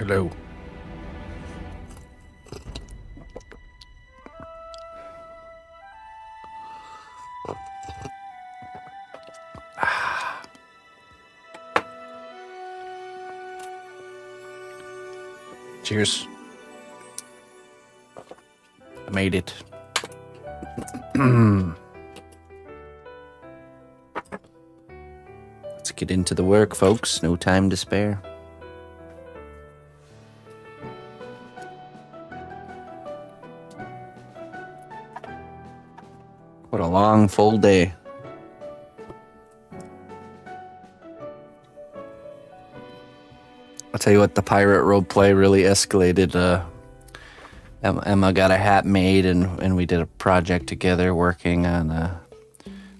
Hello. Cheers. I made it. Let's get into the work, folks. No time to spare. What a long, full day. I'll tell you what, the pirate roleplay really escalated. Emma got a hat made, and we did a project together working on,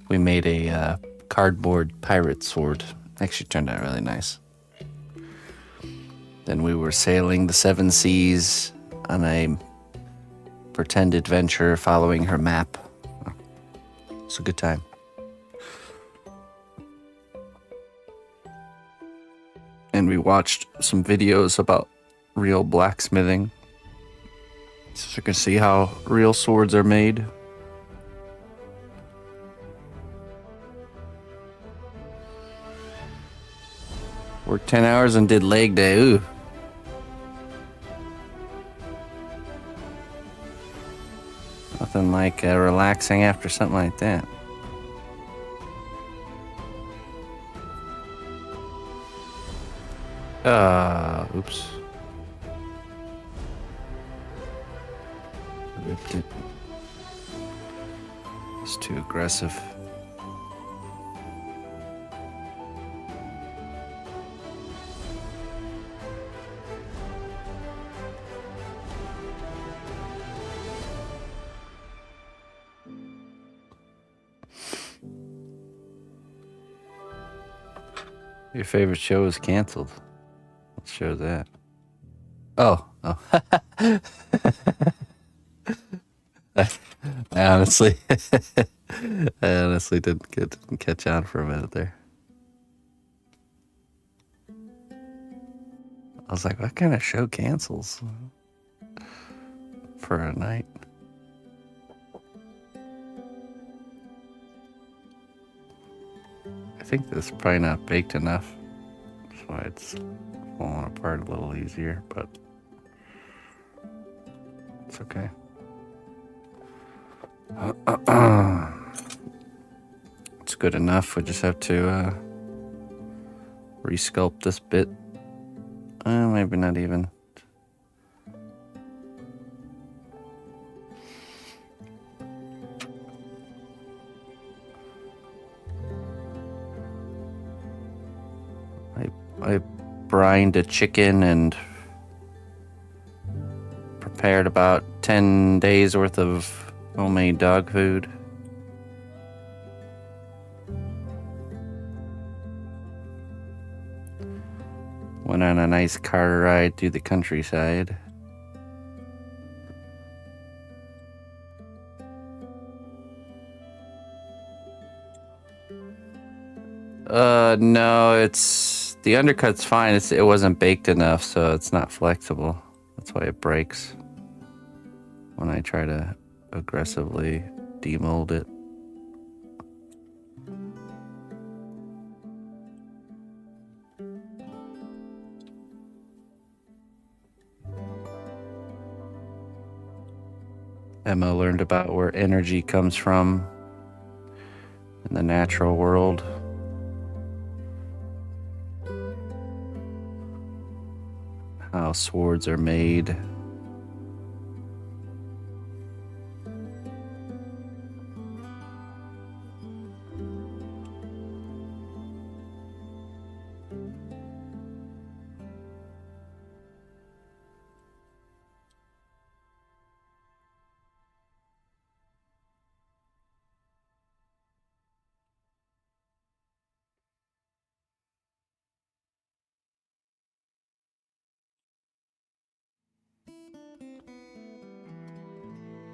we made a cardboard pirate sword. Actually turned out really nice. Then we were sailing the seven seas on a pretend adventure following her map. It's a good time. And we watched some videos about real blacksmithing, so you can see how real swords are made. Worked 10 hours and did leg day. Ooh. Nothing like relaxing after something like that. Oops. Ripped it. It's too aggressive. Your favorite show is canceled. Let's show that. Oh. I honestly didn't catch on for a minute there. I was like, what kind of show cancels for a night? I think this is probably not baked enough. That's why it's falling apart a little easier, but it's okay. It's good enough. We just have to resculpt this bit. Maybe not even. I brined a chicken and prepared about 10 days worth of homemade dog food. Went on a nice car ride through the countryside. No, it's the undercut's fine. It wasn't baked enough, so it's not flexible. That's why it breaks when I try to aggressively demold it. Emma learned about where energy comes from in the natural world. How swords are made.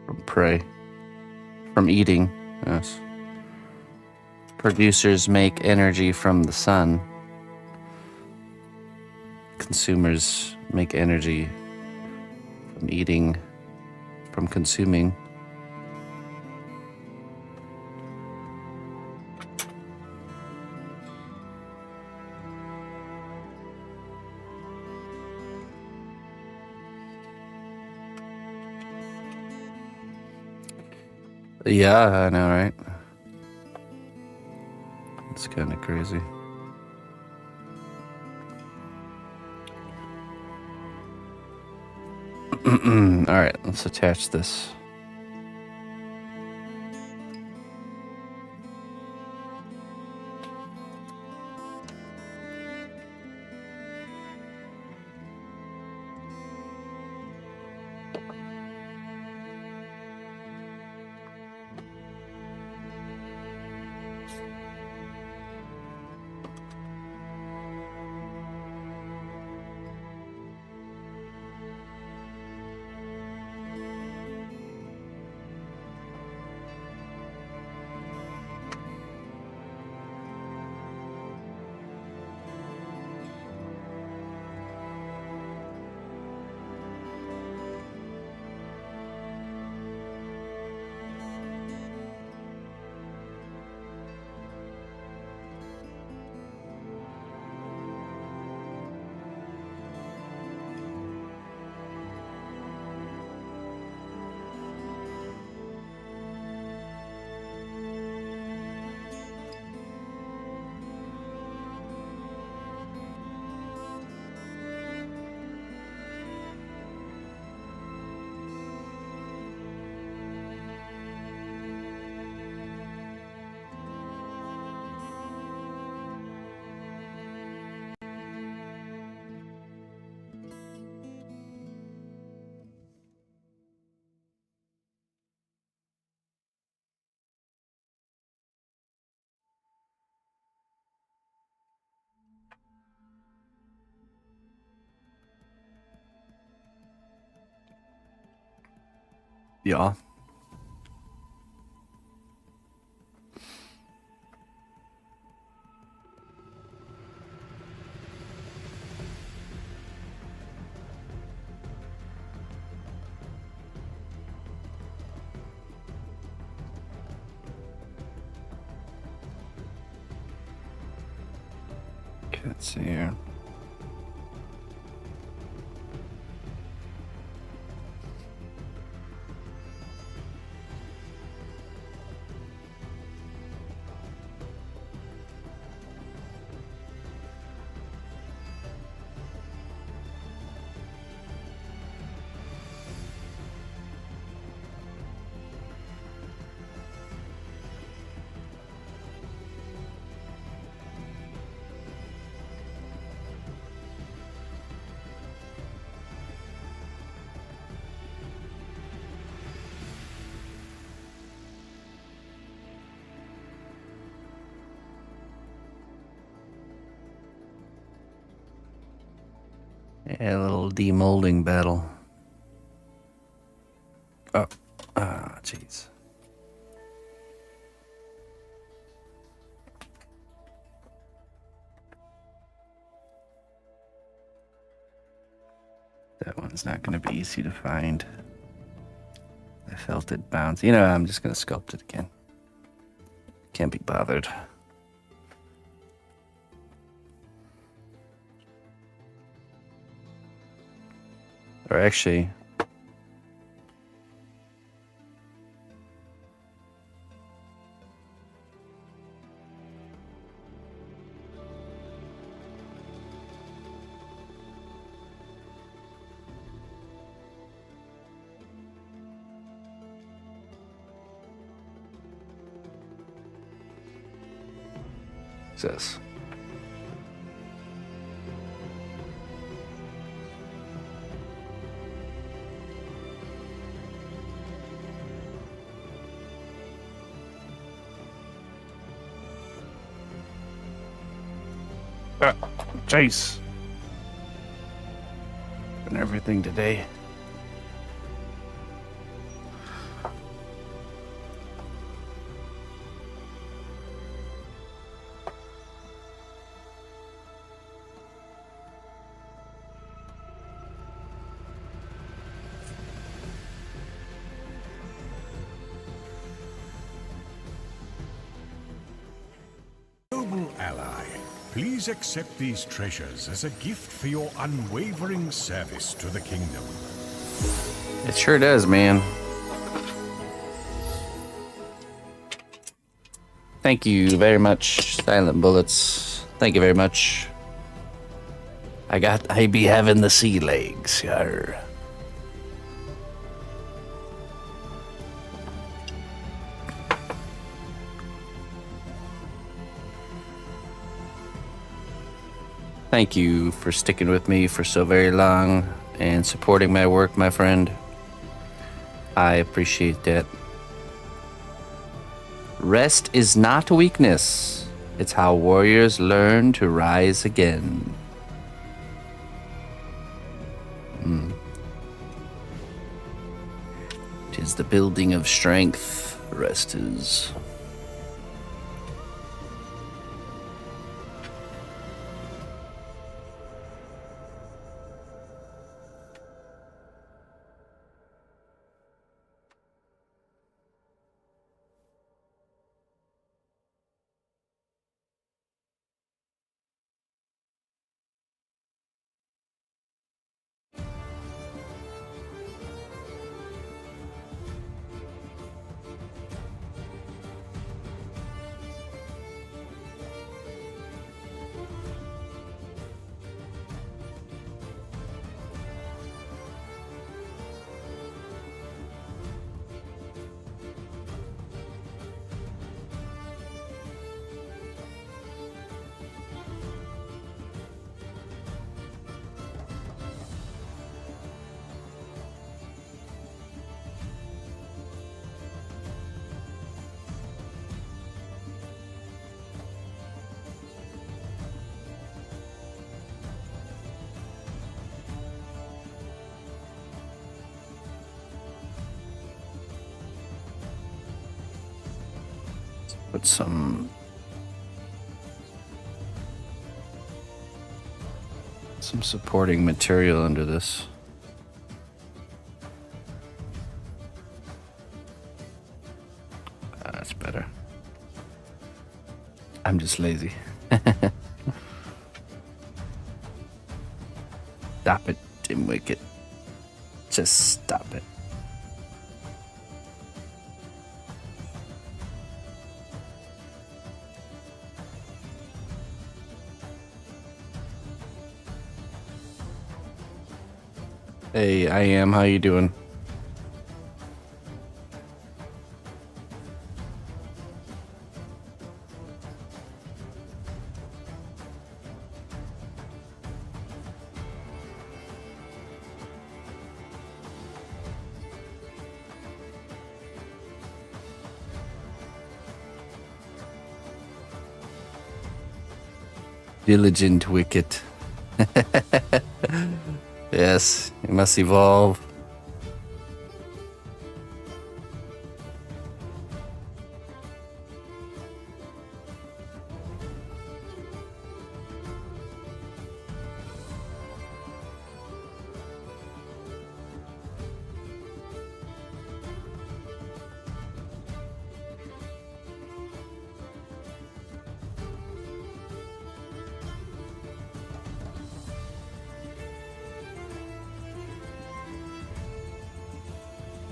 From prey. From eating, yes. Producers make energy from the sun. consumers make energy from eating, from consuming. Yeah, I know, right? It's kind of crazy. All right, let's attach this. Yeah. Okay, let's see here. Yeah, a little demolding battle. Oh, jeez. That one's not going to be easy to find. I felt it bounce. You know, I'm just going to sculpt it again. Can't be bothered. Or actually, this. Chase. And everything today. Please accept these treasures as a gift for your unwavering service to the kingdom. It sure does, man. Thank you very much, Silent Bullets. Thank you very much. I be having the sea legs, yar. Thank you for sticking with me for so very long and supporting my work, my friend. I appreciate that. Rest is not weakness. It's how warriors learn to rise again. Tis the building of strength. Rest is. Put some supporting material under this. That's better. I'm just lazy. Stop it, dimwit. Just stop it. Hey, I am. How you doing? Diligent wicket. Yes, it must evolve.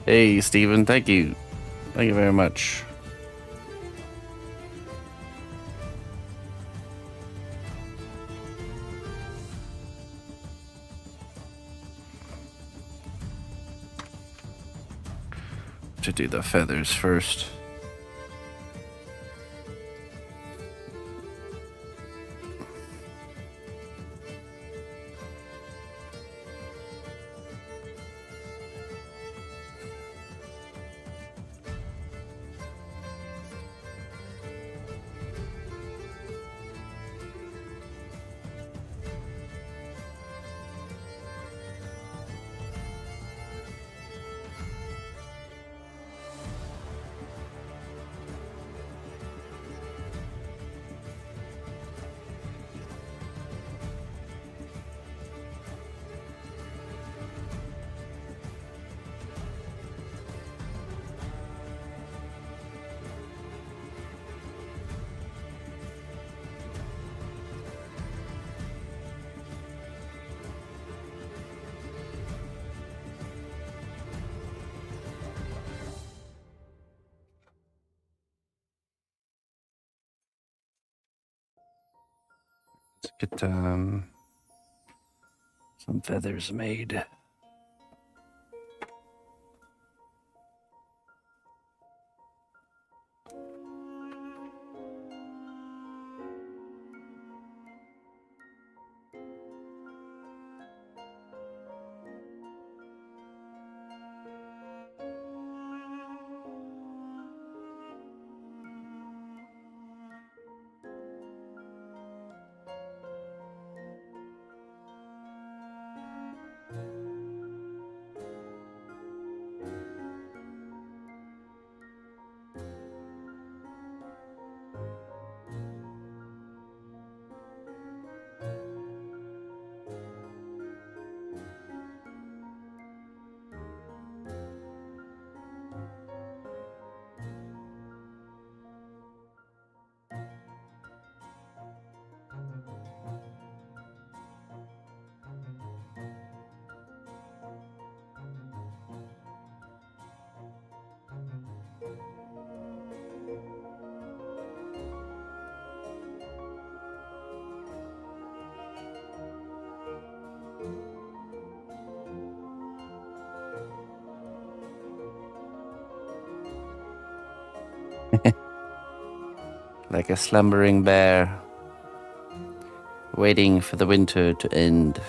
Hey, Steven, thank you. Thank you very much. To do the feathers first. Get some feathers made. Like a slumbering bear, waiting for the winter to end.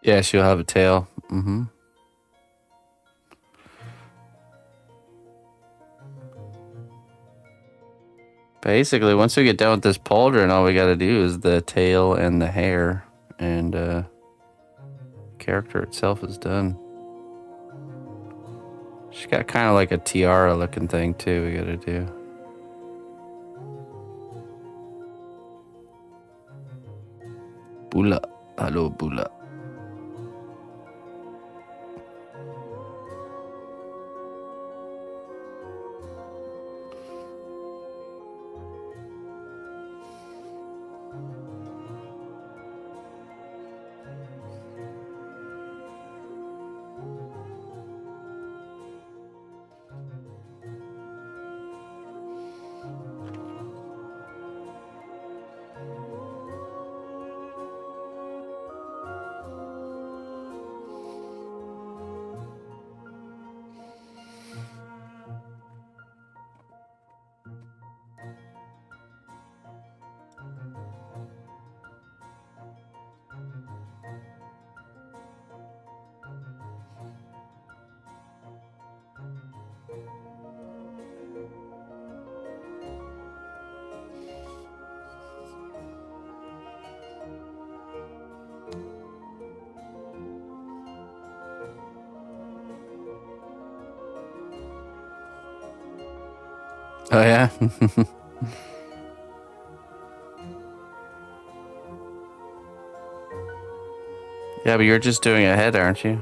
Yeah, she'll have a tail. Mm-hmm. Basically, once we get done with this pauldron, all we gotta do is the tail and the hair, and character itself is done. She's got kind of like a tiara looking thing too we gotta do. Bula. Hello, Bula. Oh yeah. Yeah, but you're just doing a head, aren't you?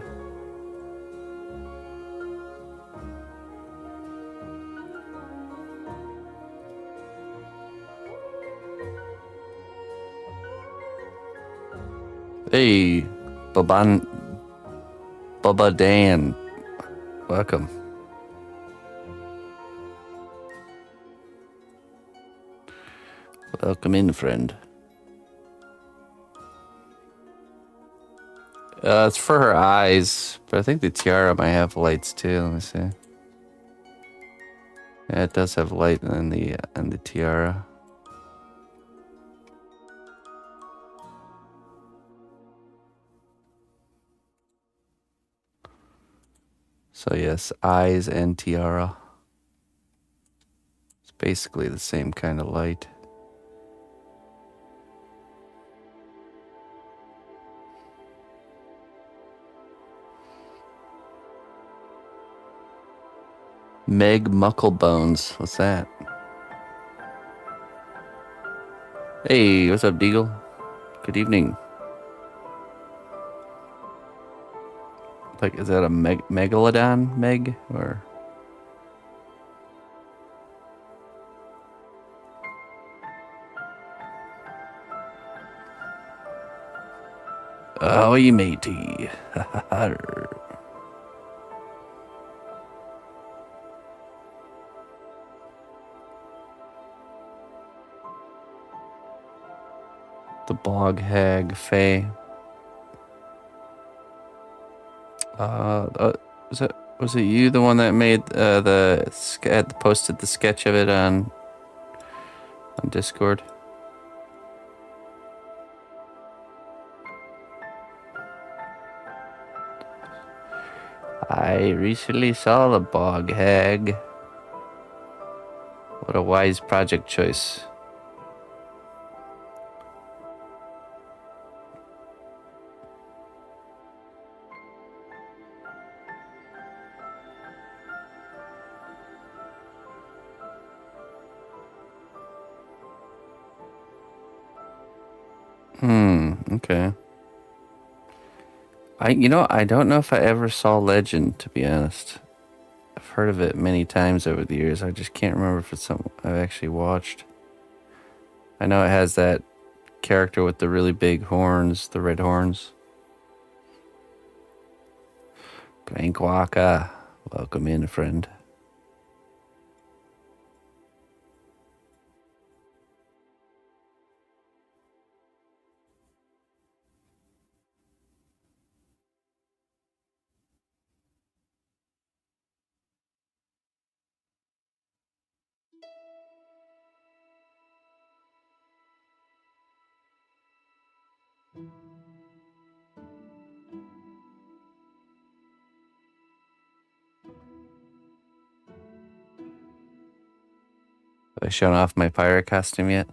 Hey, Bubba Dan. Welcome. Welcome in, friend. It's for her eyes, but I think the tiara might have lights too. Let me see. Yeah, it does have light in the tiara. So yes, eyes and tiara. It's basically the same kind of light. Meg Mucklebones. What's that? Hey, what's up, Deagle? Good evening. Like, is that a megalodon, Meg, or? Oh, you matey. The bog hag Faye. Was it you, the one that made posted the sketch of it on Discord? I recently saw the bog hag. What a wise project choice. Okay. I don't know if I ever saw Legend, to be honest. I've heard of it many times over the years. I just can't remember if it's something I've actually watched. I know it has that character with the really big horns, the red horns. Blank Waka, welcome in, friend. Have I shown off my pirate costume yet?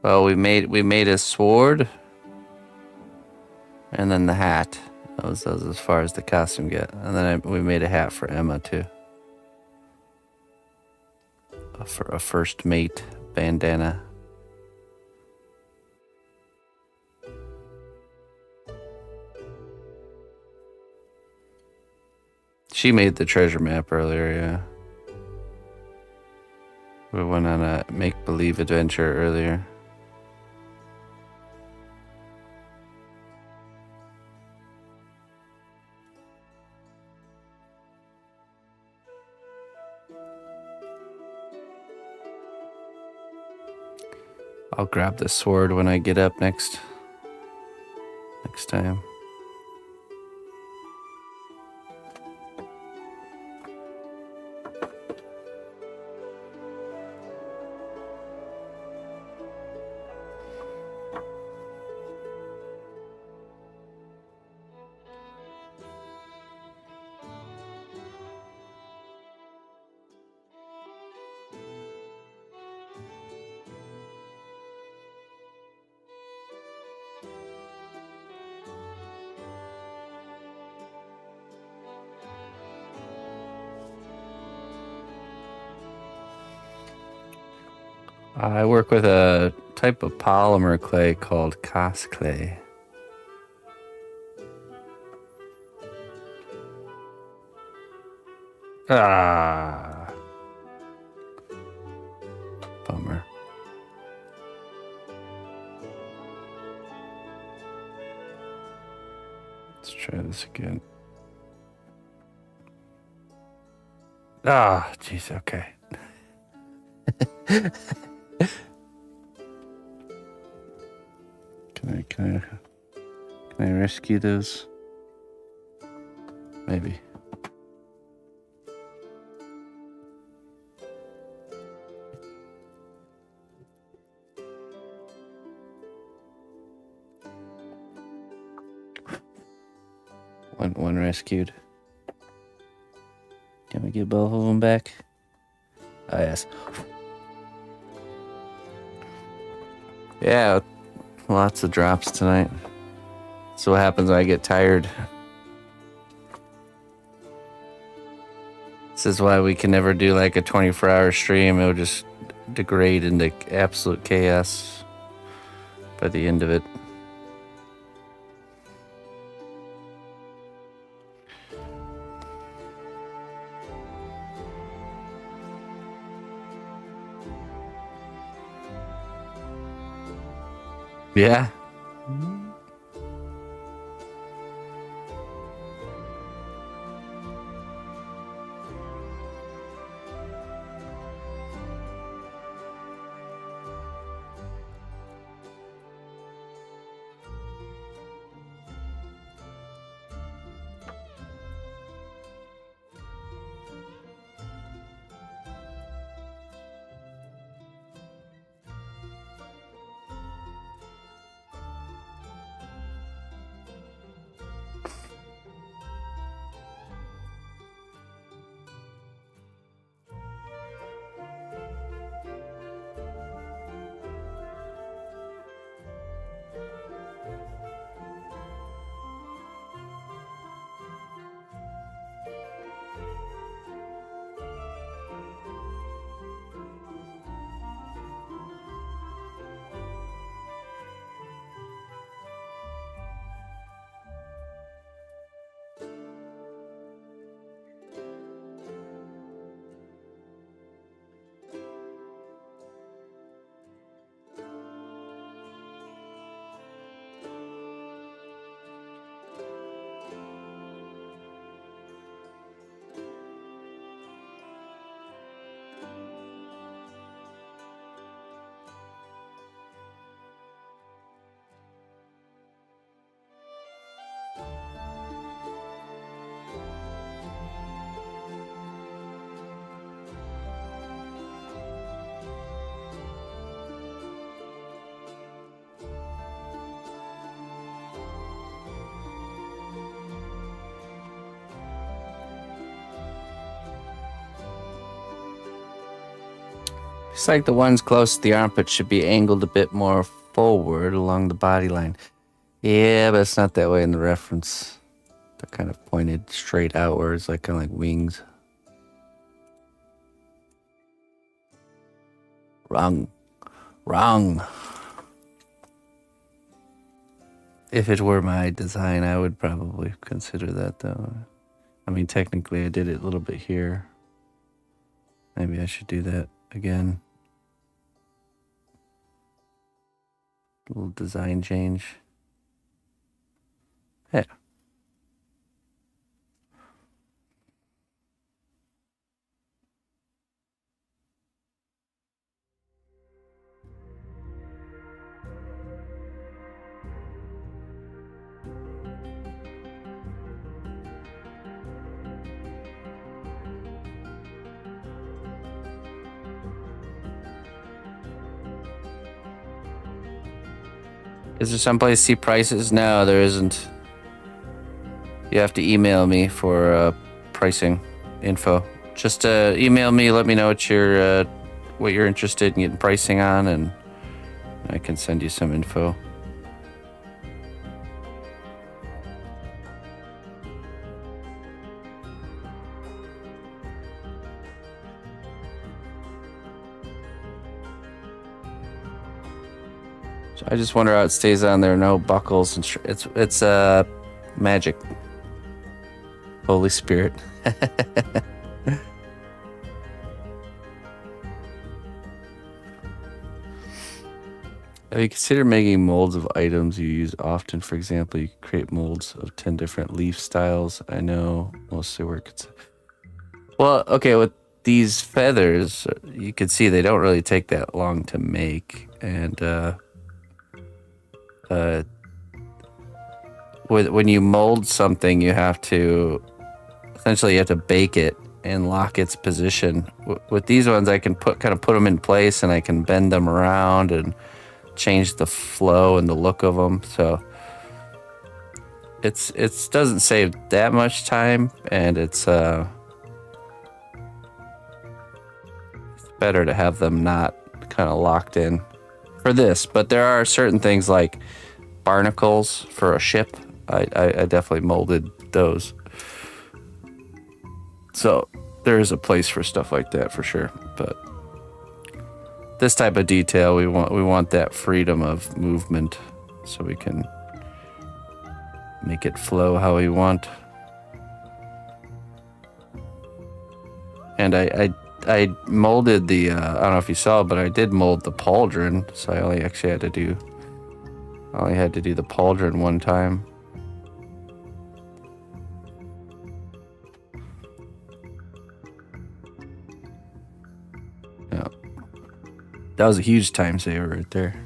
Well, we made a sword, and then the hat. That was as far as the costume get, and then we made a hat for Emma too. For a first mate bandana. She made the treasure map earlier, yeah. We went on a make-believe adventure earlier. I'll grab the sword when I get up next time. I work with a type of polymer clay called cast clay. Ah. Bummer. Let's try this again. Ah, jeez, okay. Can I rescue those? Maybe. One rescued. Can we get both of them back? Oh, yes. Yeah, lots of drops tonight. So what happens when I get tired? This is why we can never do like a 24-hour stream. It'll just degrade into absolute chaos by the end of it. Yeah. It's like the ones close to the armpit should be angled a bit more forward along the body line. Yeah, but it's not that way in the reference. They're kind of pointed straight outwards, like kind of like wings. Wrong. Wrong. If it were my design, I would probably consider that, though. I mean, technically, I did it a little bit here. Maybe I should do that again. A little design change. Yeah. Is there someplace to see prices? No, there isn't. You have to email me for pricing info. Just email me, let me know what you're interested in getting pricing on, and I can send you some info. So I just wonder how it stays on there. No buckles and it's magic. Holy Spirit. Have you considered making molds of items you use often? For example, you can create molds of 10 different leaf styles. I know mostly work. Well, okay, with these feathers, you can see they don't really take that long to make. And when you mold something, you have to bake it and lock its position. With these ones, I can put them in place, and I can bend them around and change the flow and the look of them. So it doesn't save that much time, and it's better to have them not kind of locked in for this. But there are certain things like barnacles for a ship. I definitely molded those. So there is a place for stuff like that for sure. But this type of detail, we want that freedom of movement, so we can make it flow how we want. And I molded the I don't know if you saw, but I did mold the pauldron, so I only had to do the pauldron one time. Yeah. That was a huge time saver right there.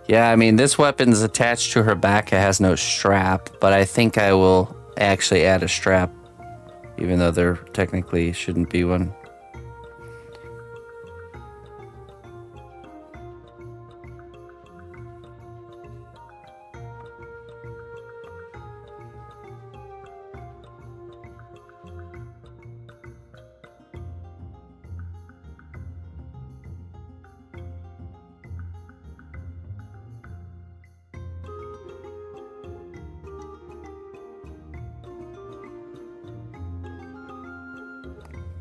Yeah, I mean, this weapon's attached to her back. It has no strap, but I think I will actually add a strap, even though there technically shouldn't be one.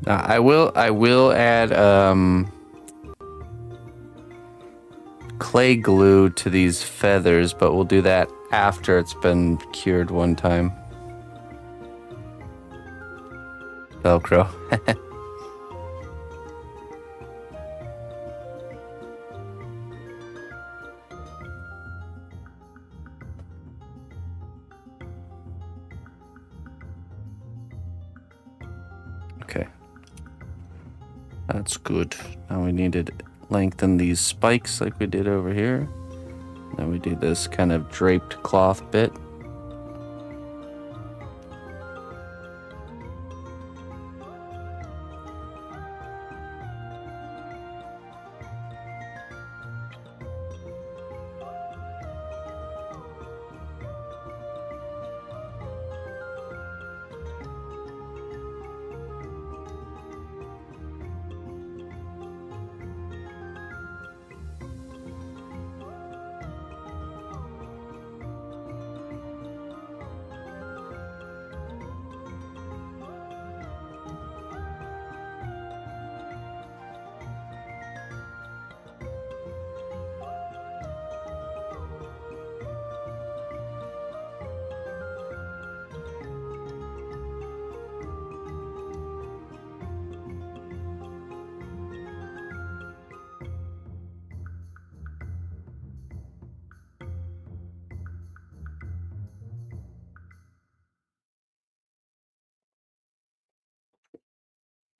I will add clay glue to these feathers, but we'll do that after it's been cured one time. Velcro. Okay. That's good. Now we need to lengthen these spikes like we did over here. Then we do this kind of draped cloth bit.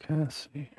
Okay, let's see.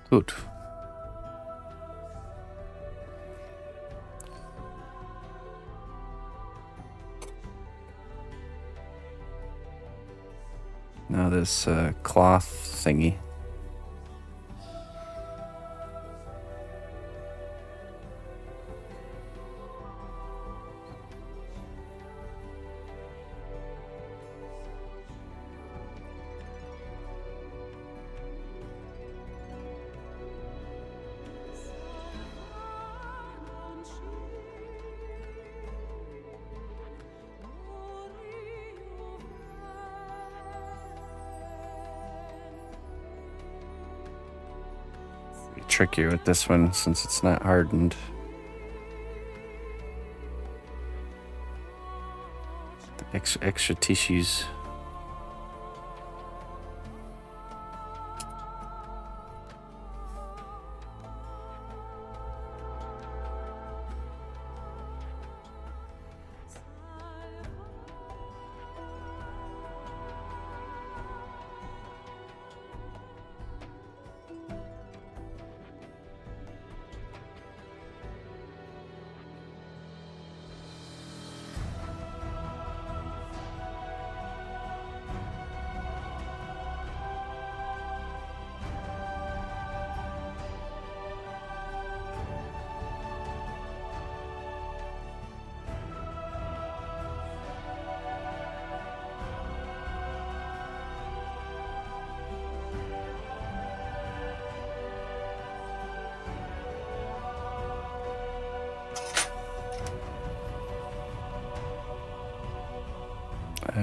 Good. Now this cloth thingy. Trickier with this one since it's not hardened. The extra tissues.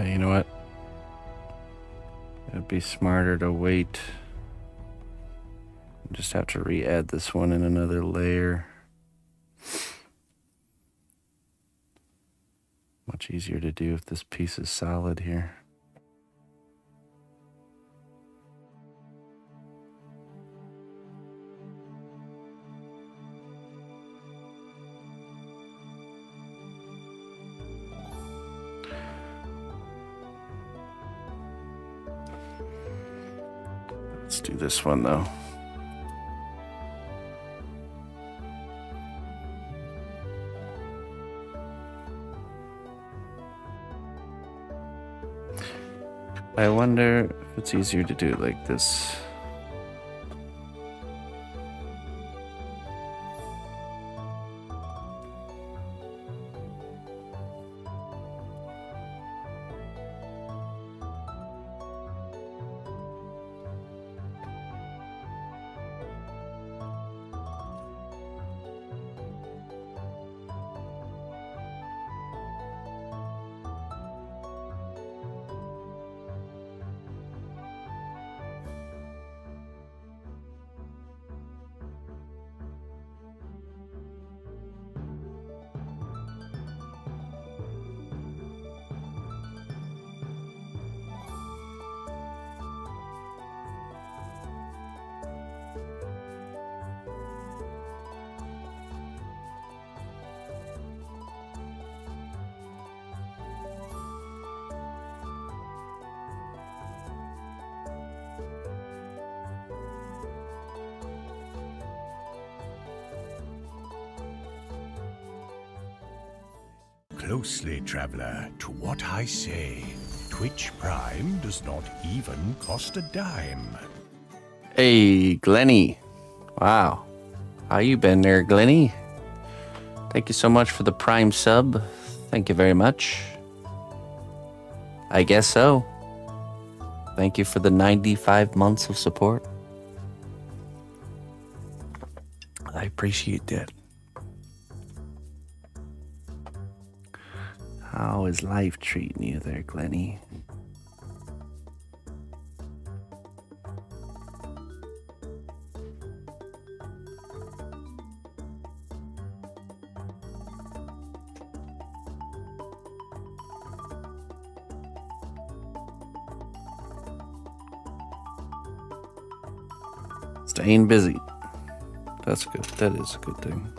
You know what? It'd be smarter to wait. Just have to re-add this one in another layer. Much easier to do if this piece is solid here. Let's do this one though. I wonder if it's easier to do it like this. Closely, traveler, to what I say. Twitch Prime does not even cost a dime. Hey, Glenny. Wow. How you been there, Glenny? Thank you so much for the Prime sub. Thank you very much. I guess so. Thank you for the 95 months of support. I appreciate that. How is life treating you there, Glenny? Staying busy. That's good. That is a good thing.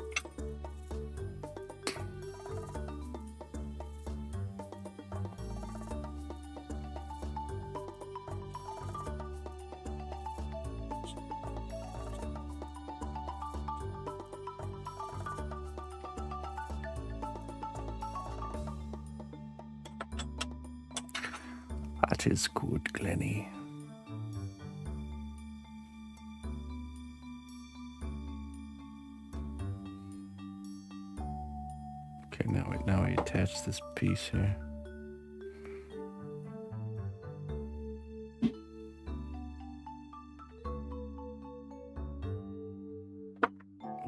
'Tis good, Glenny. Okay, now we attach this piece here.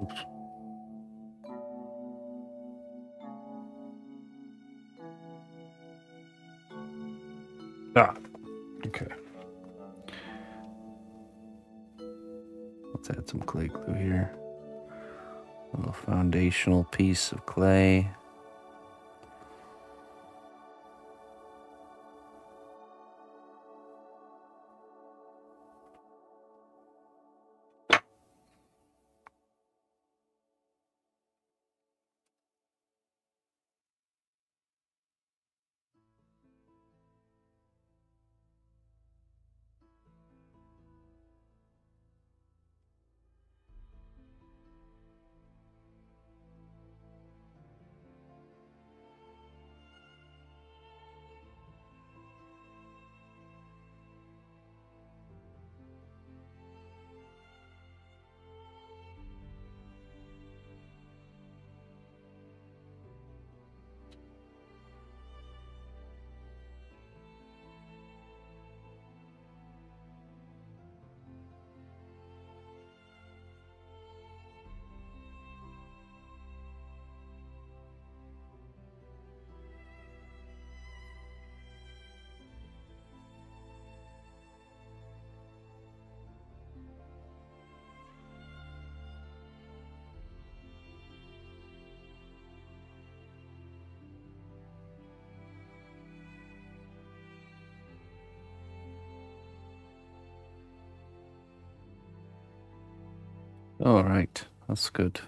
Oops. Okay. Let's add some clay glue here. A little foundational piece of clay. All right, that's good.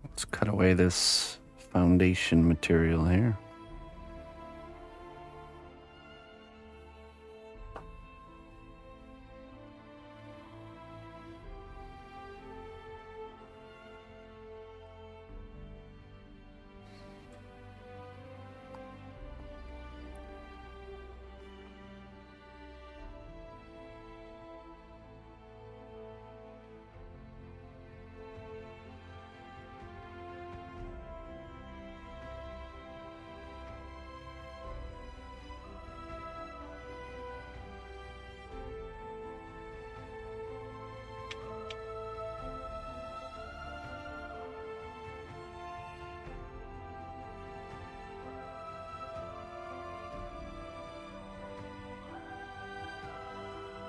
Let's cut away this foundation material here.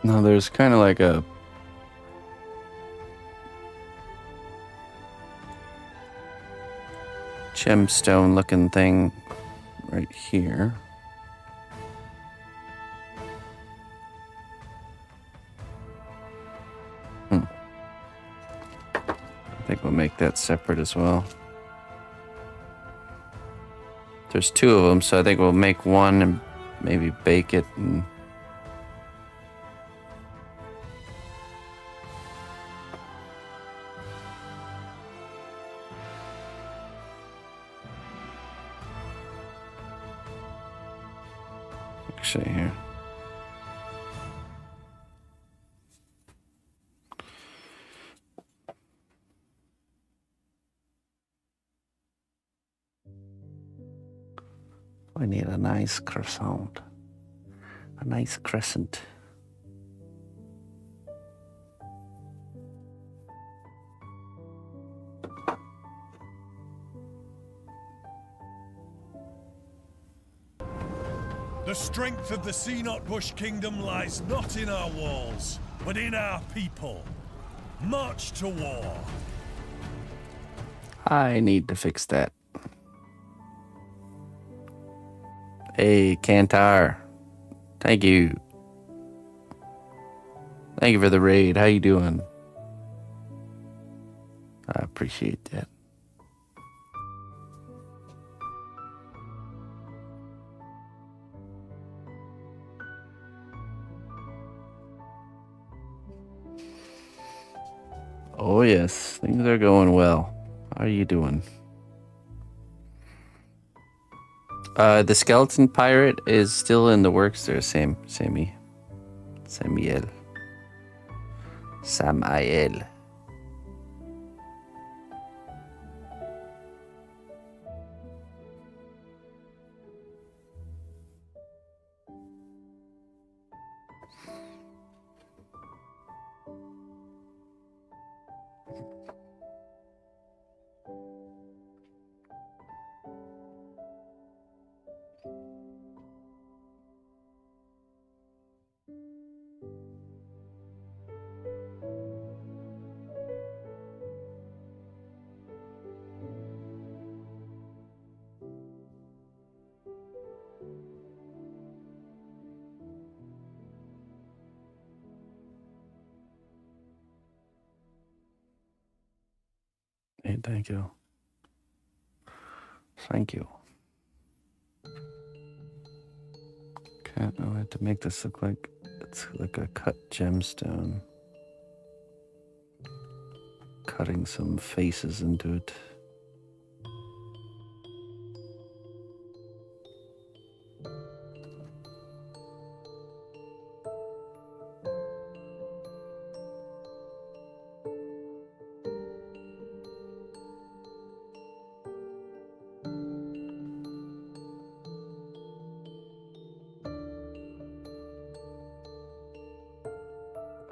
Now there's kind of like a gemstone looking thing right here. I think we'll make that separate as well. There's two of them, so I think we'll make one and maybe bake it and actually here. I need a nice croissant. A nice crescent. The strength of the cnotbusch kingdom lies not in our walls, but in our people. March to war. I need to fix that. Hey, Kantar. Thank you. Thank you for the raid. How you doing? I appreciate that. Oh yes, things are going well. How are you doing? The skeleton pirate is still in the works there, Samiel. Samiel. Hey, thank you. Thank you. Okay, now I have to make this look like it's like a cut gemstone. Cutting some faces into it.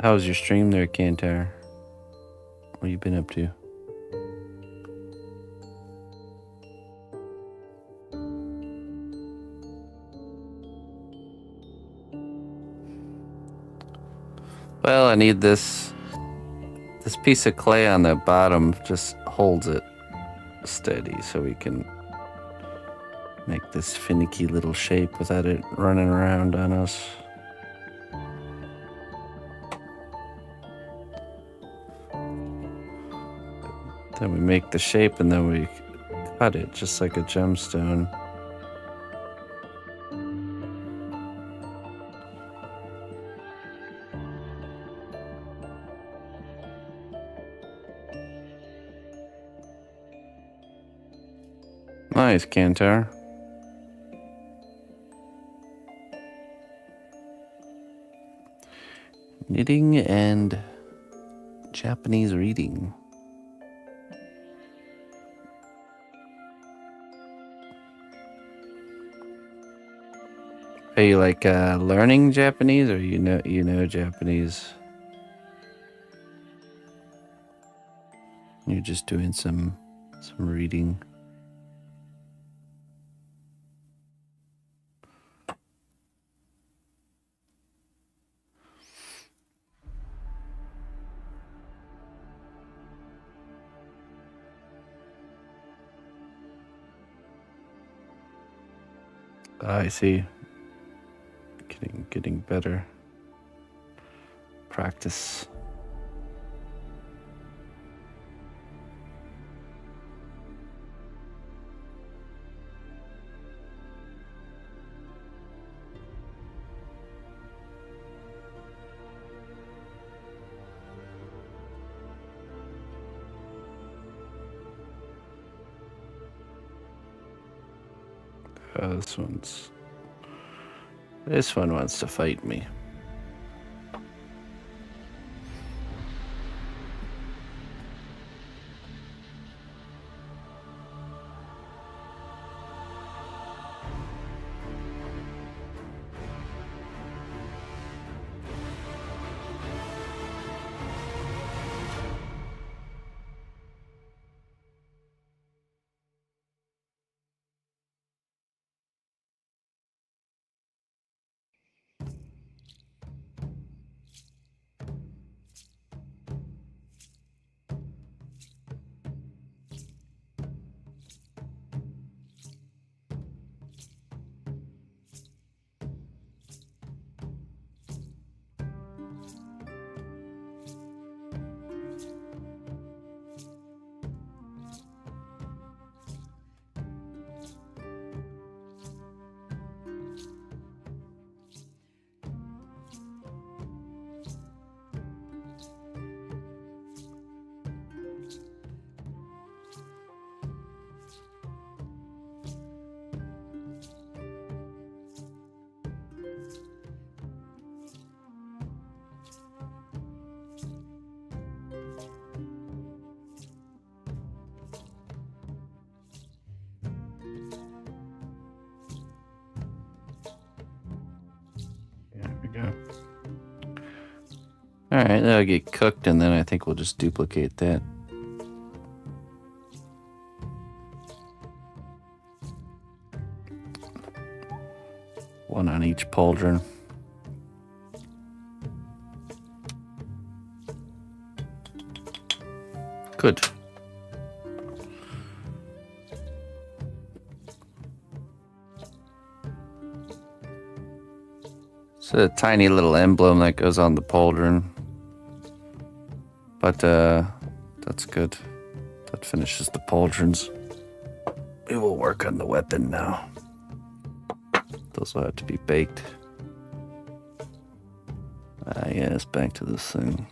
How was your stream there, Kantar? What you been up to? Well, I need this piece of clay on the bottom just holds it steady so we can make this finicky little shape without it running around on us. Then we make the shape and then we cut it just like a gemstone. Nice, Kantar. Knitting and Japanese reading. Are you like learning Japanese, or you know Japanese? You're just doing some reading. I see. Getting better. Practice. This one wants to fight me. go. Alright, that'll get cooked, and then I think we'll just duplicate that. One on each pauldron. Good. It's a tiny little emblem that goes on the pauldron. But that's good. That finishes the pauldrons. We will work on the weapon now. Those will have to be baked. Yes, back to this thing.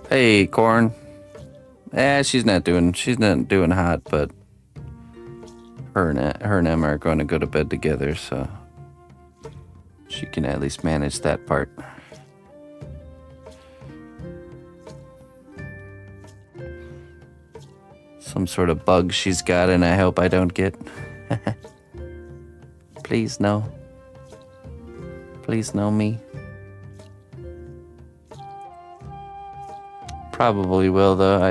Hey, Corn. She's not doing hot, but her and Emma are going to go to bed together, so she can at least manage that part. Some sort of bug she's got, and I hope I don't get. Please no. Please no me. Probably will, though.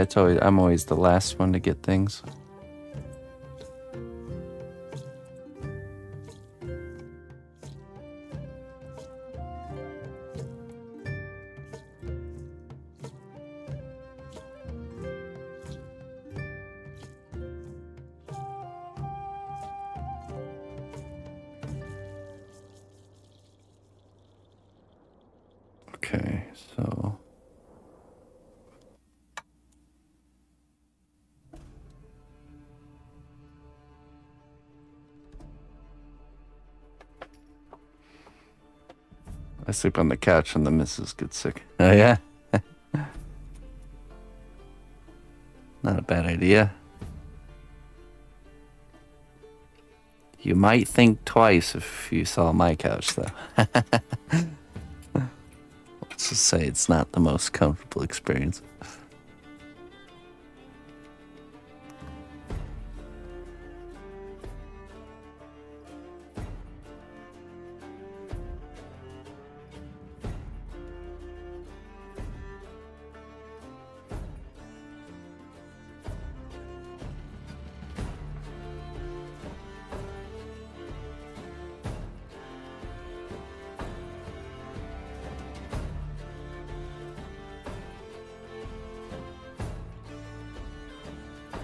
I'm always the last one to get things. Okay, so I sleep on the couch when the missus gets sick. Oh yeah? Not a bad idea. You might think twice if you saw my couch, though. Let's just say it's not the most comfortable experience.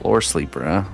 Floor sleeper, huh?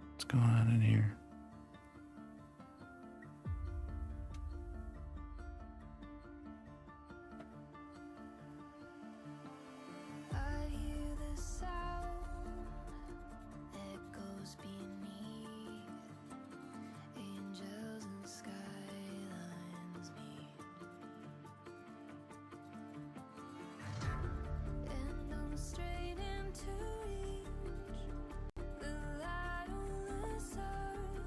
What's going on in here? I hear the sound that goes beneath, angels and skylines meet, and I'm straight into reach, the light on the surface.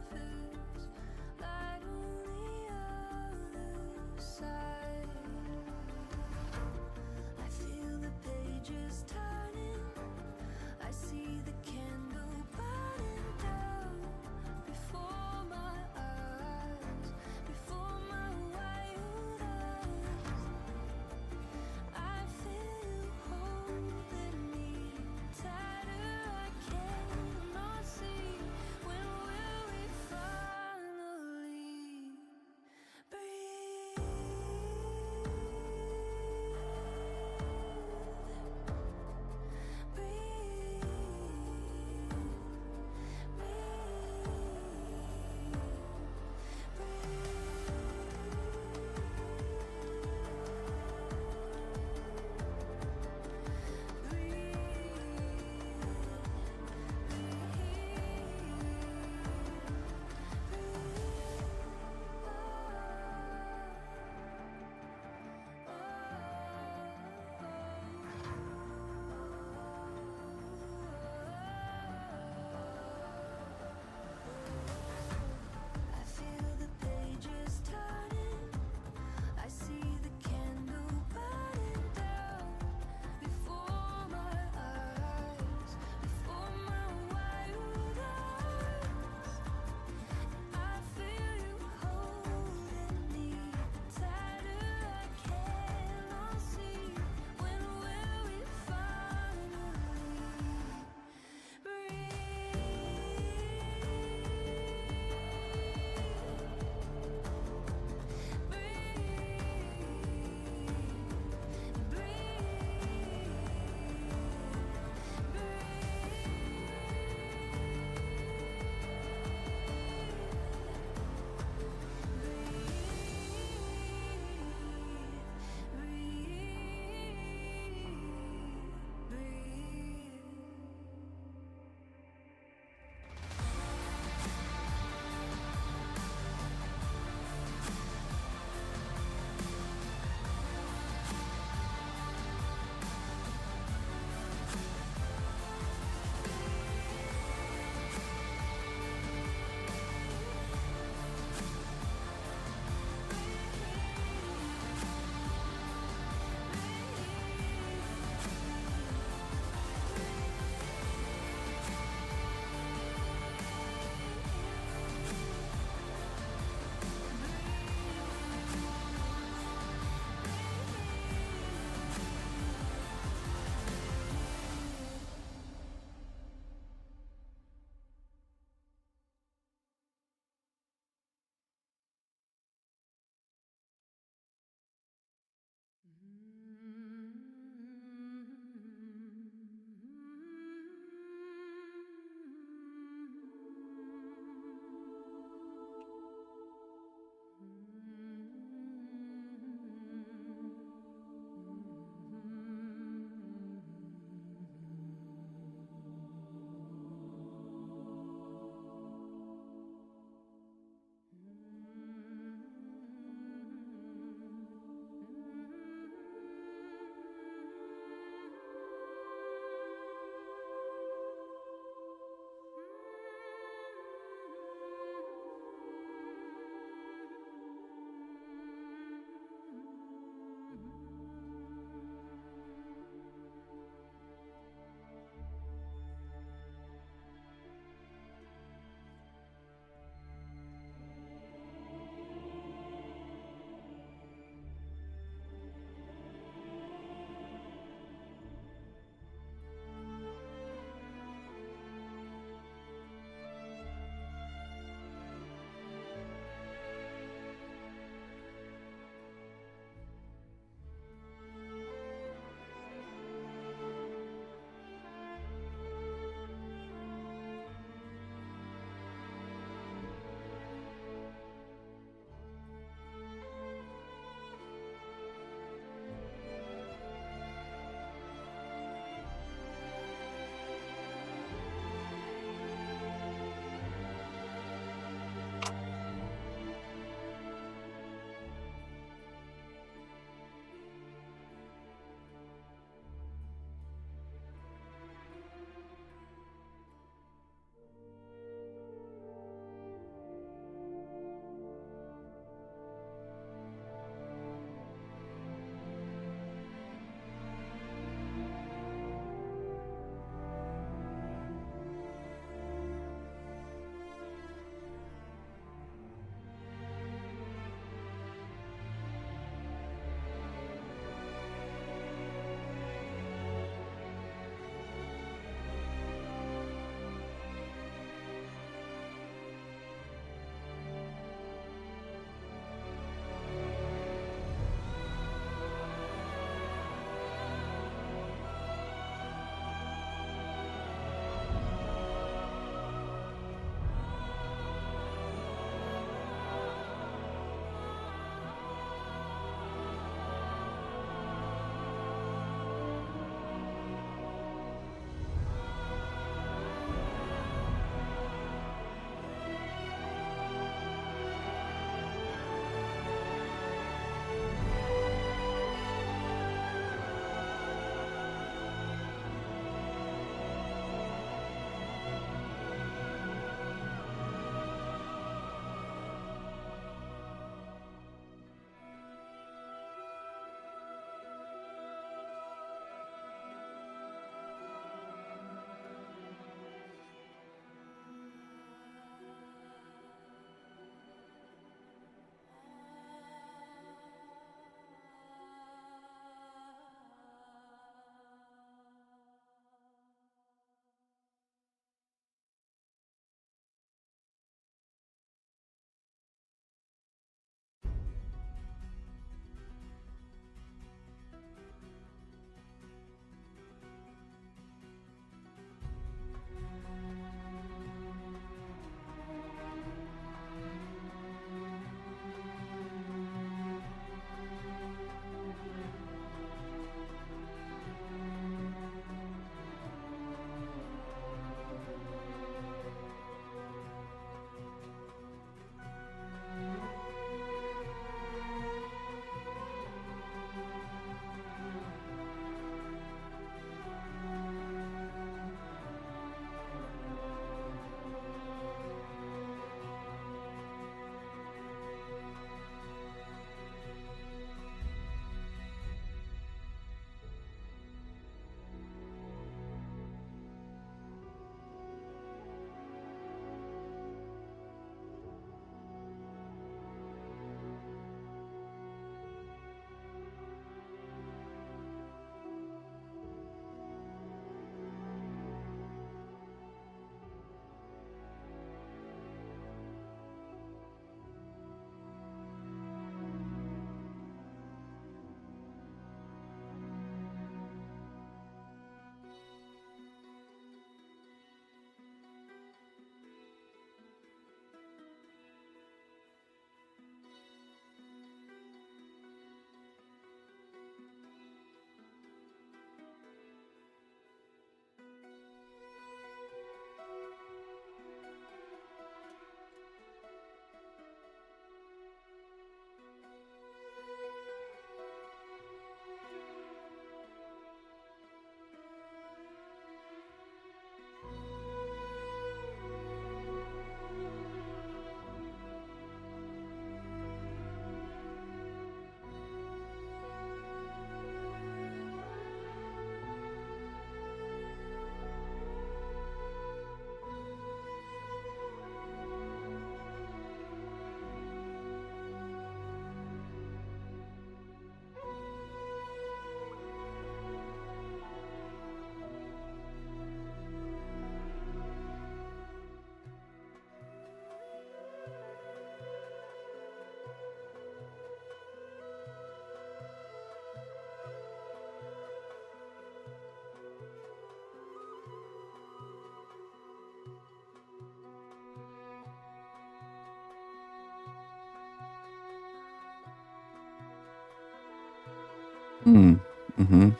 Mm-hmm.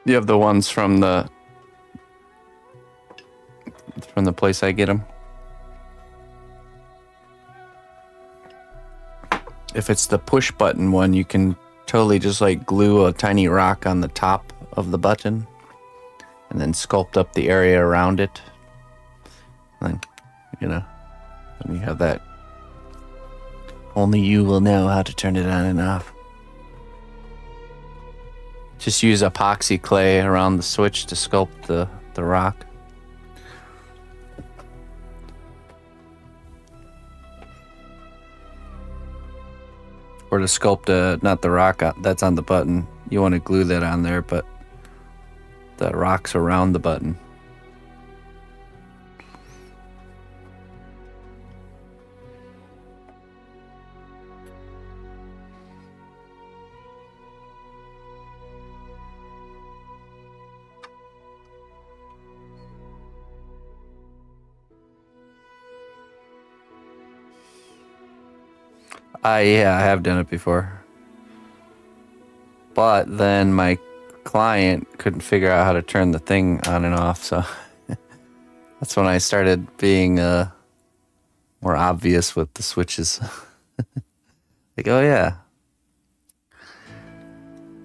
You have the ones from the place I get them. If it's the push button one, you can totally just like glue a tiny rock on the top of the button and then sculpt up the area around it. And, then you have that. Only you will know how to turn it on and off. Just use epoxy clay around the switch to sculpt the rock. Or to sculpt not the rock that's on the button. You want to glue that on there, but the rock's around the button. Yeah, I have done it before. But then my client couldn't figure out how to turn the thing on and off, so that's when I started being more obvious with the switches. Like, oh yeah,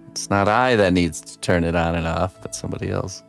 it's not I that needs to turn it on and off, but somebody else.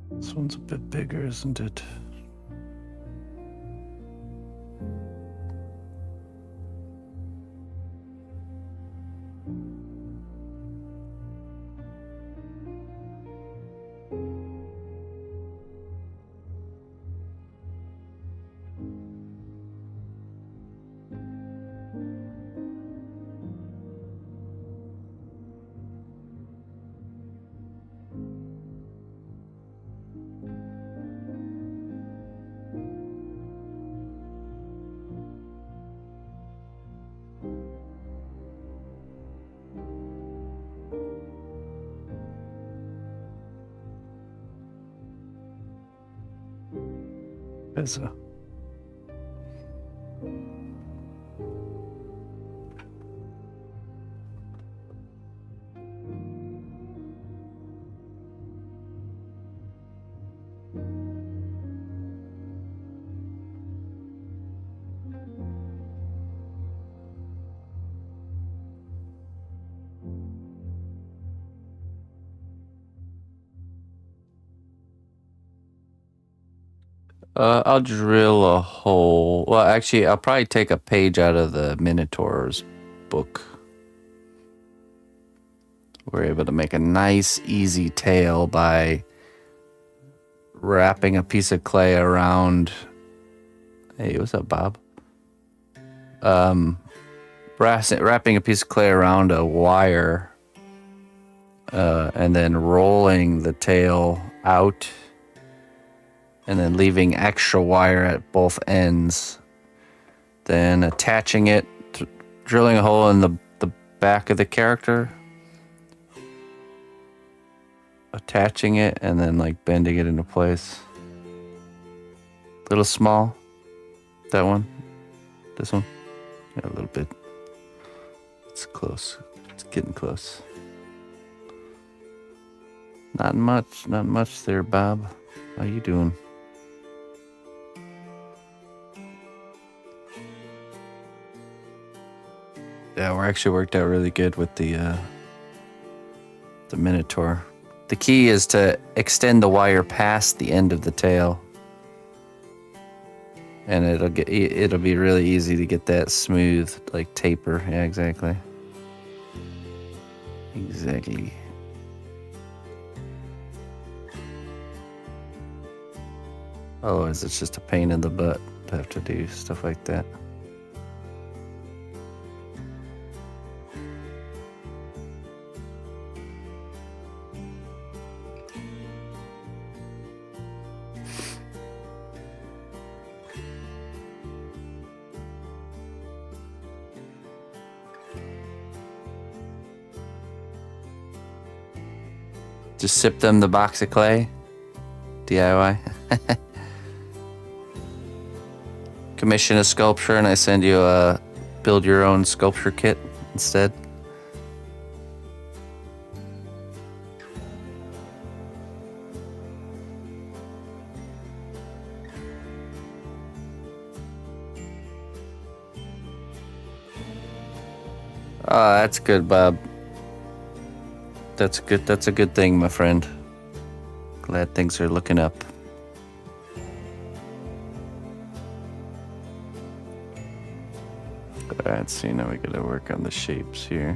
This one's a bit bigger, isn't it? As a I'll drill a hole. Well, actually, I'll probably take a page out of the Minotaur's book. We're able to make a nice, easy tail by wrapping a piece of clay around. Hey, what's up, Bob? Wrapping a piece of clay around a wire, and then rolling the tail out, and then leaving extra wire at both ends. Then attaching it, drilling a hole in the back of the character, attaching it, and then like bending it into place. Little small. That one. This one. Yeah, a little bit. It's close. It's getting close. Not much there, Bob. How you doing? Yeah, we're actually worked out really good with the Minotaur. The key is to extend the wire past the end of the tail, and it'll be really easy to get that smooth, like taper. Yeah, exactly. Exactly. Otherwise, it's just a pain in the butt to have to do stuff like that. Just sip them the box of clay. DIY. Commission a sculpture and I send you a build your own sculpture kit instead. Oh, that's good, Bob. That's good. That's a good thing, my friend. Glad things are looking up. Alright, see, now we gotta work on the shapes here.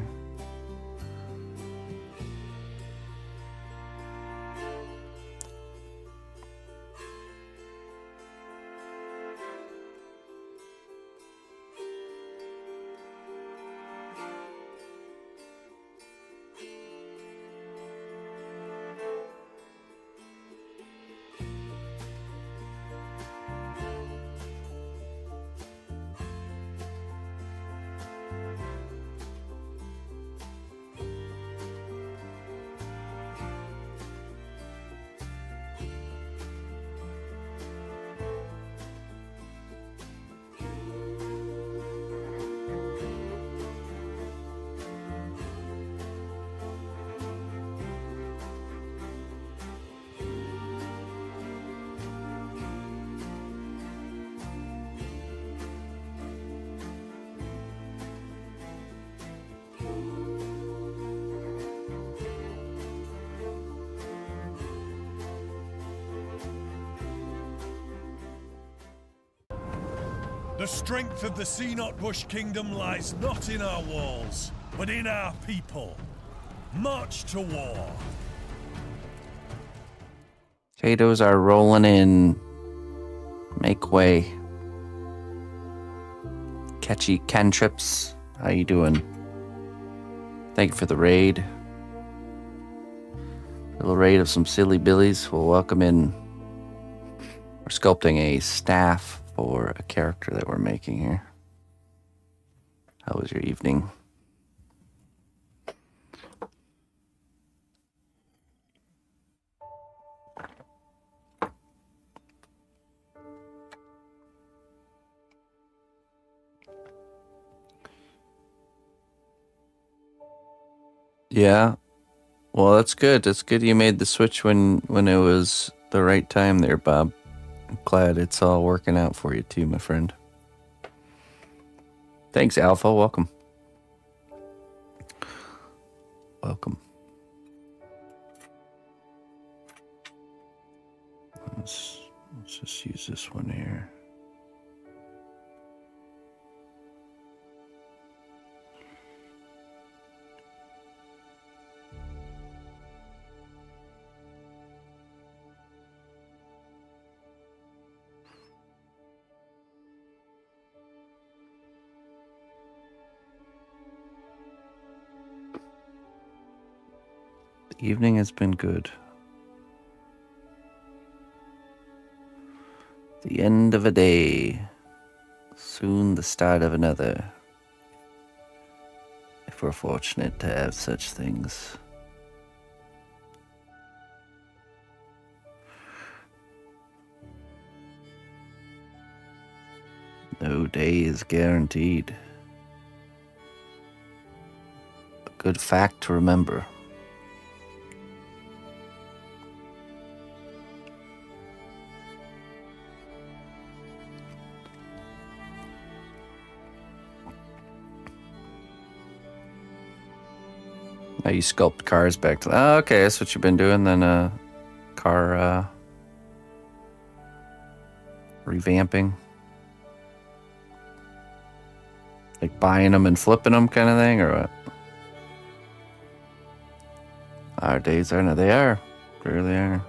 The strength of the cnotbusch kingdom lies not in our walls, but in our people. March to war. Potatoes are rolling in. Make way. Catchy cantrips. How you doing? Thank you for the raid. A little raid of some silly billies. We'll welcome in. We're sculpting a staff for a character that we're making here. How was your evening? Yeah. Well, that's good. It's good you made the switch when it was the right time there, Bob. I'm glad it's all working out for you too, my friend. Thanks, Alpha. Welcome. Welcome. Let's just use this one here. The evening has been good. The end of a day, soon the start of another. If we're fortunate to have such things. No day is guaranteed. A good fact to remember. Now you sculpt cars back to... Oh, okay, that's what you've been doing then, car, revamping. Like buying them and flipping them kind of thing, or what? Our days are... No, they are. They really are.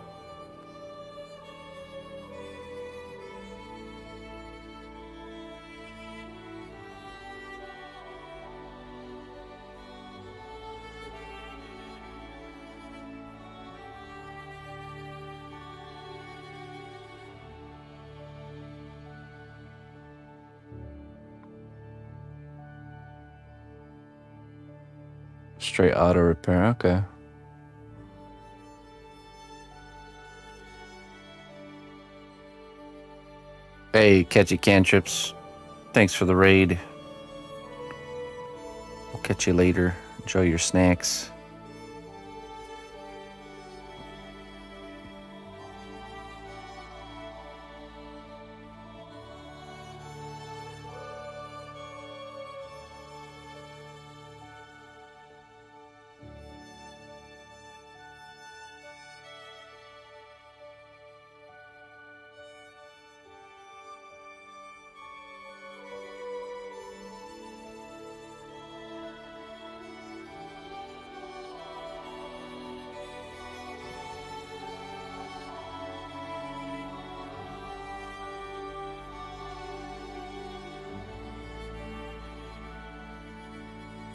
Straight auto repair, okay. Hey, Catchy Cantrips. Thanks for the raid. We'll catch you later. Enjoy your snacks.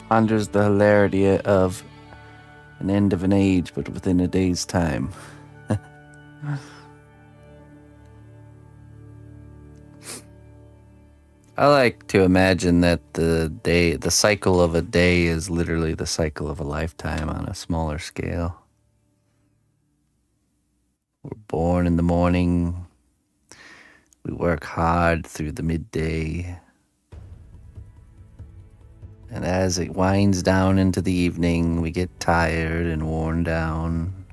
Ponders the hilarity of an end of an age, but within a day's time. I like to imagine that the cycle of a day is literally the cycle of a lifetime on a smaller scale. We're born in the morning. We work hard through the midday. And as it winds down into the evening, we get tired and worn down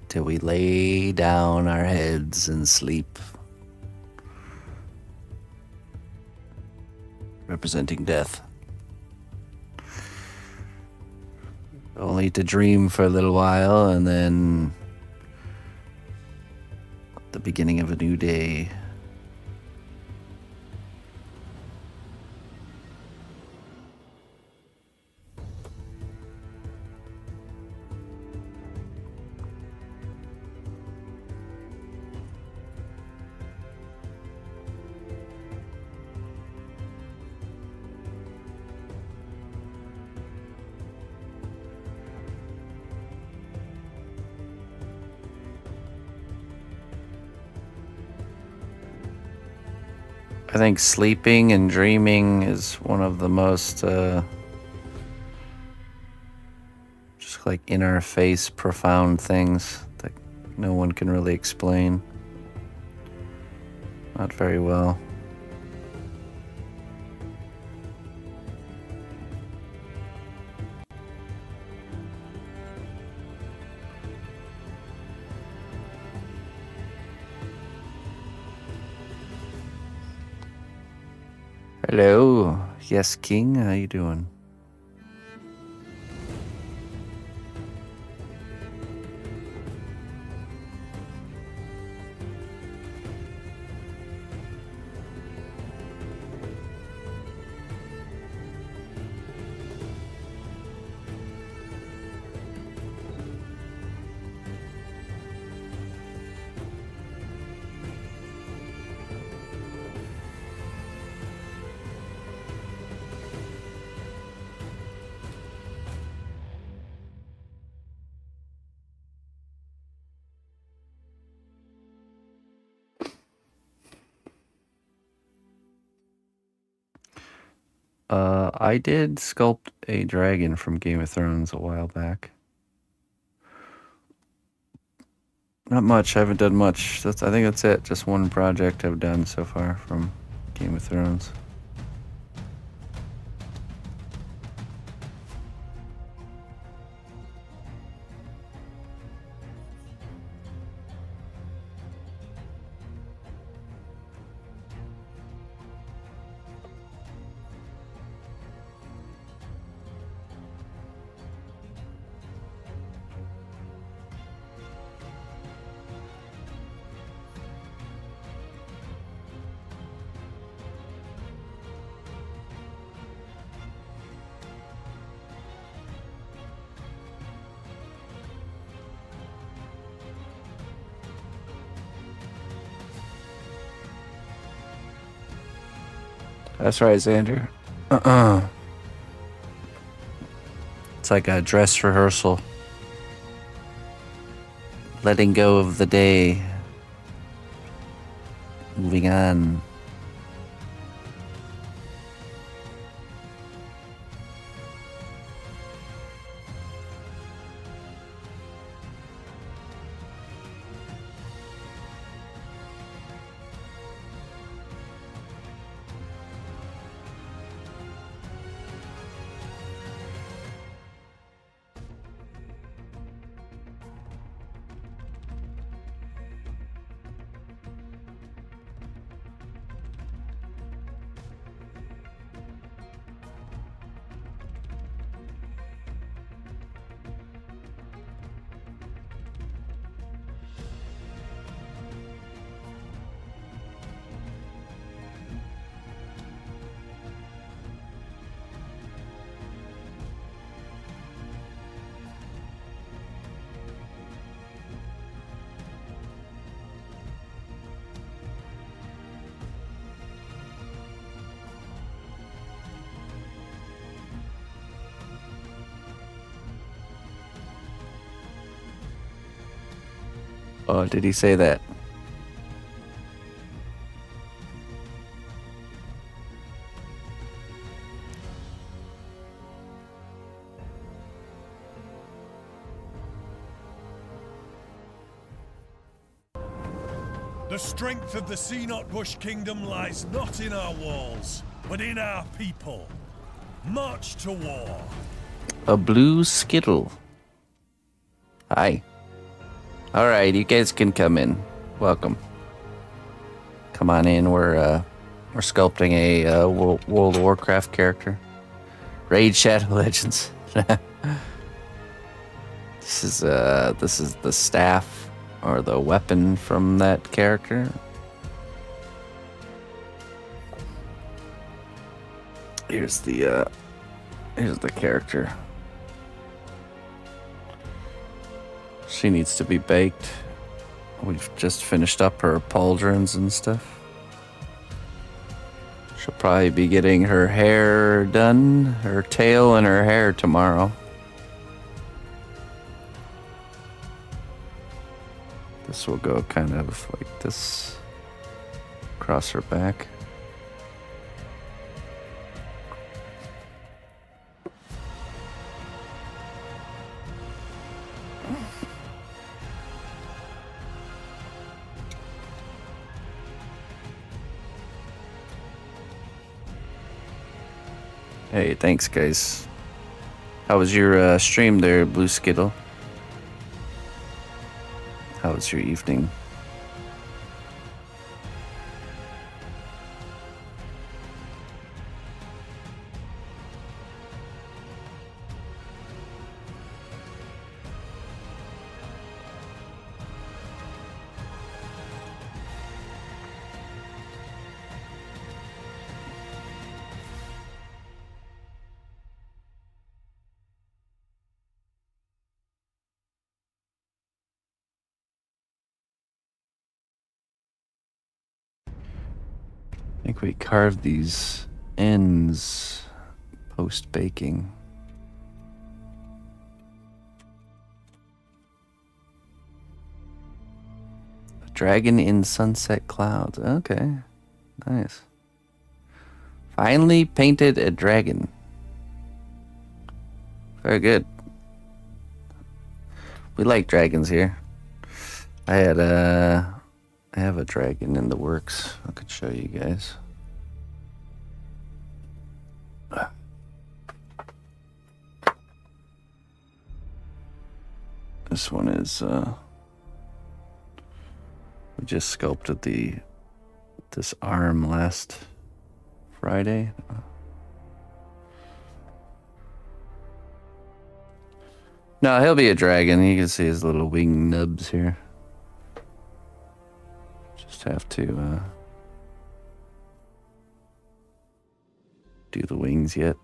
till we lay down our heads and sleep, representing death. Only to dream for a little while and then the beginning of a new day. I think sleeping and dreaming is one of the most just like in our face profound things that no one can really explain. Not very well. Hello. Yes, King. How you doing? I did sculpt a dragon from Game of Thrones a while back. Not much. I haven't done much. I think that's it. Just one project I've done so far from Game of Thrones. That's right, Xander. It's like a dress rehearsal. Letting go of the day. Moving on. Oh, did he say that? The strength of the cnotbusch kingdom lies not in our walls, but in our people. March to war. A blue skittle. Hi. All right, you guys can come in. Welcome. Come on in. We're sculpting a World of Warcraft character. Raid Shadow Legends. This is the staff or the weapon from that character. Here's the character. She needs to be baked. We've just finished up her pauldrons and stuff. She'll probably be getting her hair done, her tail and her hair tomorrow. This will go kind of like this across her back. Hey, thanks, guys. How was your stream there, Blue Skittle? How was your evening? I think we carved these ends post baking. A dragon in sunset clouds. Okay, nice. Finally painted a dragon. Very good. We like dragons here. I have a dragon in the works. I could show you guys. This one is we just sculpted this arm last Friday. No, he'll be a dragon. You can see his little wing nubs here. Just have to do the wings yet.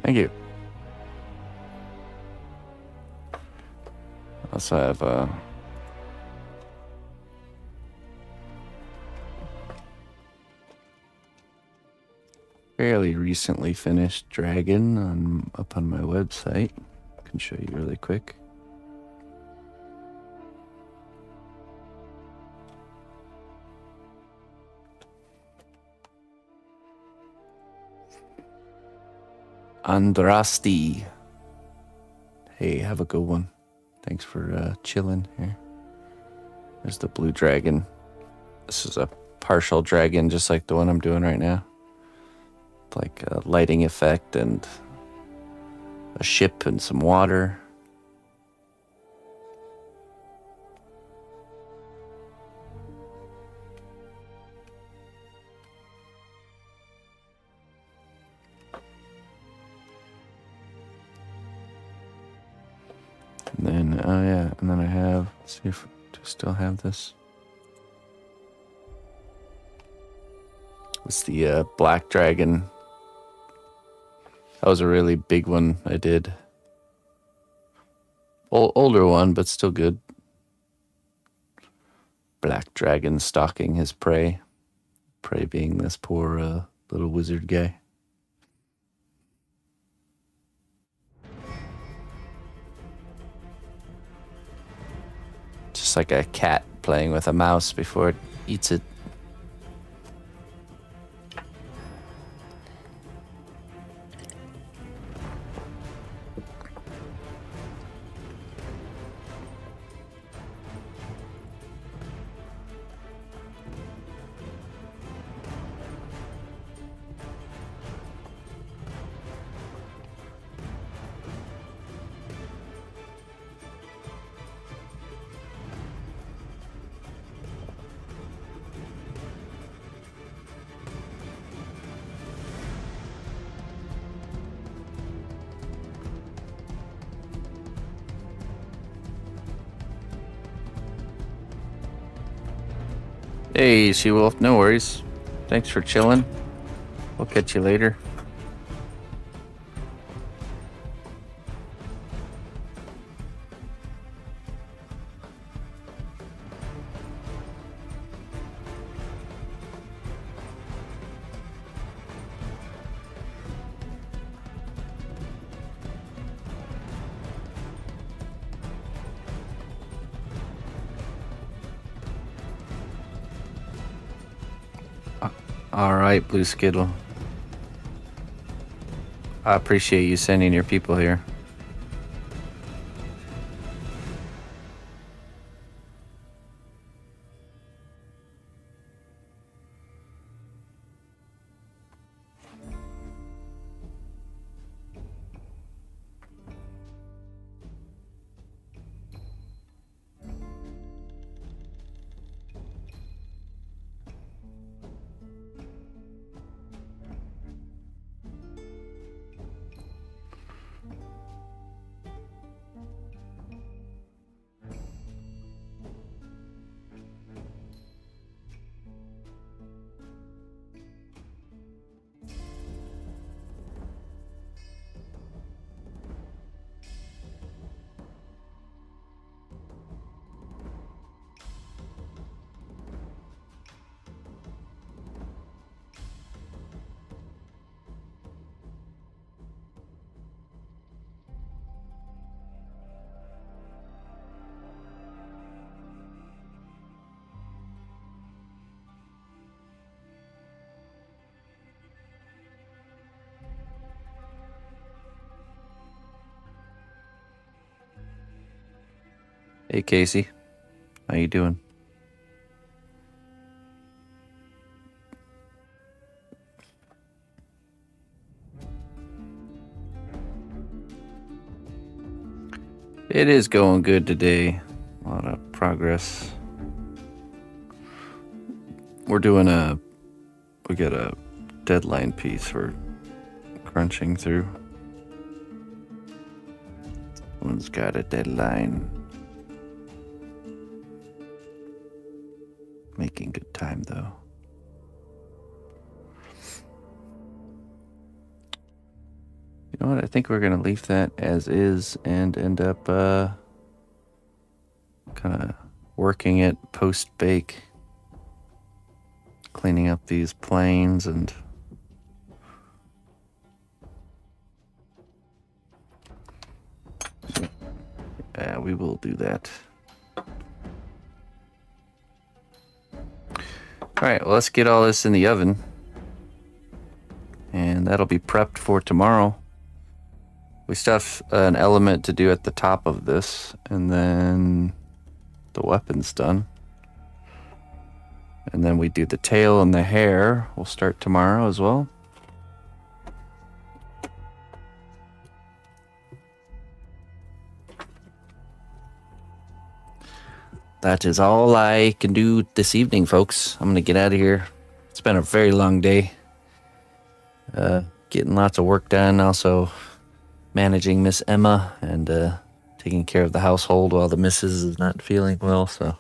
Thank you. Also have fairly recently finished dragon up on my website. I can show you really quick. Andrasti. Hey, have a good one. Thanks for chilling here. There's the blue dragon. This is a partial dragon, just like the one I'm doing right now. Like a lighting effect and a ship and some water. And then, oh yeah, and then I have, let's see if, do I still have this? It's the black dragon. That was a really big one I did. Older one, but still good. Black dragon stalking his prey. Prey being this poor little wizard guy. Just like a cat playing with a mouse before it eats it. Hey, She-Wolf, no worries. Thanks for chilling. We'll catch you later. All right, Blue Skittle. I appreciate you sending your people here. Hey, Casey. How you doing? It is going good today. A lot of progress. We got a deadline piece we're crunching through. One's got a deadline. Making good time though. You know what? I think we're gonna leave that as is and end up kind of working it post bake, cleaning up these planes and yeah, we will do that. All right, well, let's get all this in the oven, and that'll be prepped for tomorrow. We still have an element to do at the top of this, and then the weapon's done. And then we do the tail and the hair. We'll start tomorrow as well. That is all I can do this evening, folks. I'm gonna get out of here. It's been a very long day. Getting lots of work done. Also managing Miss Emma and taking care of the household while the missus is not feeling well. So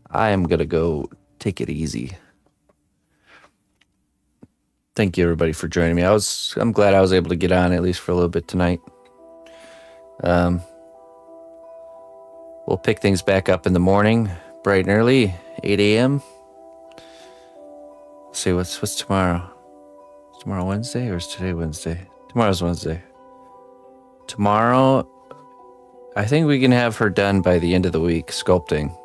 I am gonna go take it easy. Thank you, everybody, for joining me. I'm glad I was able to get on at least for a little bit tonight. We'll pick things back up in the morning, bright and early, 8 a.m. Let's see, what's tomorrow? Is tomorrow Wednesday or is today Wednesday? Tomorrow's Wednesday. Tomorrow, I think we can have her done by the end of the week, sculpting.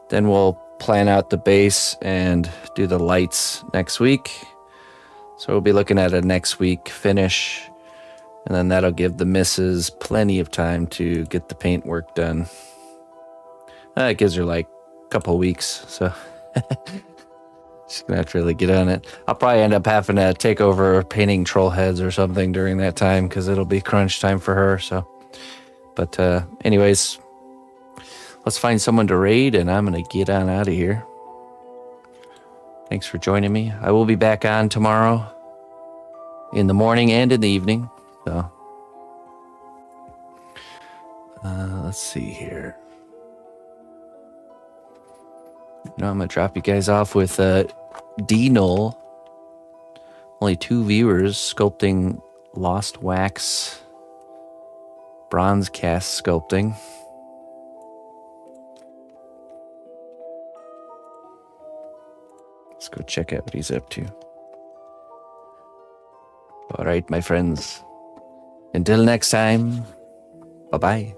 Then we'll plan out the base and do the lights next week. So we'll be looking at a next week finish. And then that'll give the missus plenty of time to get the paint work done. It gives her like a couple of weeks, so she's gonna have to really get on it. I'll probably end up having to take over painting troll heads or something during that time because it'll be crunch time for her. So, but anyways, let's find someone to raid, and I'm gonna get on out of here. Thanks for joining me. I will be back on tomorrow in the morning and in the evening. So, let's see here. Now I'm gonna drop you guys off with D-Null. Only 2 viewers sculpting Lost Wax bronze cast sculpting. Let's go check out what he's up to. All right, my friends. Until next time, bye-bye.